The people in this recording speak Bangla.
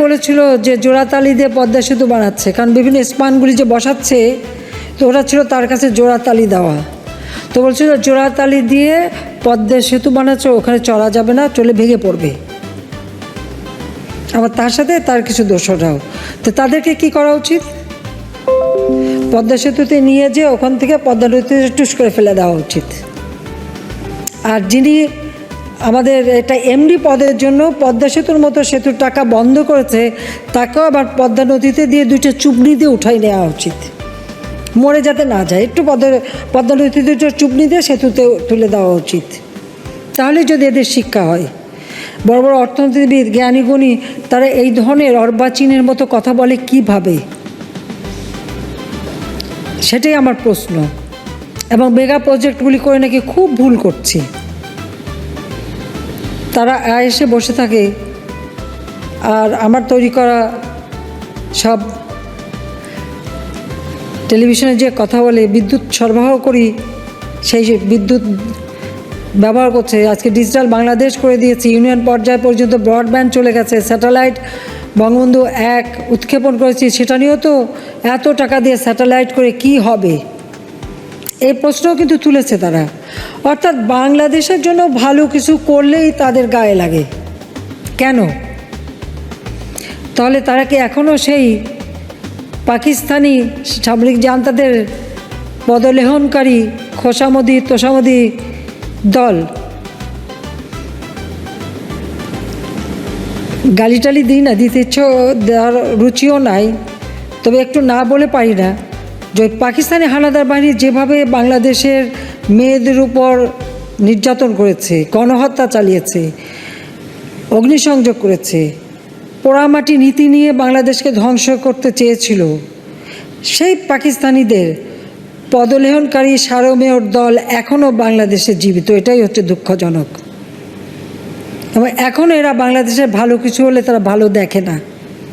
বলেছিল যে জোড়াতালি দিয়ে পদ্মা সেতু বানাচ্ছে, কারণ বিভিন্ন স্পানগুলি যে বসাচ্ছে, তো ওটা ছিল তার কাছে জোড়াতালি দেওয়া। তো বলছিল জোড়াতালি দিয়ে পদ্মা সেতু বানাচ্ছে, ওখানে চলা যাবে না, চলে ভেঙে পড়বে। আবার তার সাথে তার কিছু দোষরাও। তো তাদেরকে কি করা উচিত? পদ্মা সেতুতে নিয়ে যে ওখান থেকে পদ্মা নদীতে টুস করে ফেলে দেওয়া উচিত। আর যিনি আমাদের এটা এমডি পদের জন্য পদ্মা সেতুর মতো সেতুর টাকা বন্ধ করেছে, তাকেও আবার পদ্মা নদীতে দিয়ে 2টা চুবনি দিয়ে উঠাই নেওয়া উচিত, মরে যাতে না যায়। একটু পদ্মা নদীতে 2টা চুবনি দিয়ে সেতুতে তুলে দেওয়া উচিত। তাহলে যদি এদের শিক্ষা হয়। বড় বড় অর্থনীতিবিদ, জ্ঞানীগুণী, তারা এই ধরনের অর্বাচীনের মতো কথা বলে কিভাবে? সেটাই আমার প্রশ্ন। এবং মেগা প্রজেক্টগুলি করে নাকি খুব ভুল করছে। তারা এসে বসে থাকে আর আমার তৈরি করা সব টেলিভিশনে যে কথা বলে বিদ্যুৎ সরবরাহ করি, সেই বিদ্যুৎ ব্যবহার করছে। আজকে ডিজিটাল বাংলাদেশ করে দিয়েছে, ইউনিয়ন পর্যায় পর্যন্ত ব্রডব্যান্ড চলে গেছে, স্যাটেলাইট বঙ্গবন্ধু 1 উৎক্ষেপণ করেছি, সেটা নিয়েও তো এত টাকা দিয়ে স্যাটেলাইট করে কি হবে? এই প্রশ্নও কিন্তু তুলেছে তারা। অর্থাৎ বাংলাদেশের জন্য ভালো কিছু করলেই তাদের গায়ে লাগে। কেন? তাহলে তারা কি এখনও সেই পাকিস্তানি সামরিক জান্তাদের পদলেহনকারী খোসামদি তোষামদি দল? গালিটালি দিই না, দিতে ইচ্ছে দেওয়ার রুচিও নাই, তবে একটু না বলে পারি না যে পাকিস্তানি হানাদার বাহিনী যেভাবে বাংলাদেশের মেয়েদের উপর নির্যাতন করেছে, গণহত্যা চালিয়েছে, অগ্নিসংযোগ করেছে, পোড়ামাটি নীতি নিয়ে বাংলাদেশকে ধ্বংস করতে চেয়েছিল, সেই পাকিস্তানিদের পদলেহনকারী সারমেয়র দল এখনও বাংলাদেশে জীবিত। এটাই হচ্ছে দুঃখজনক। এবং এখন এরা বাংলাদেশের ভালো কিছু হলে তারা ভালো দেখে না।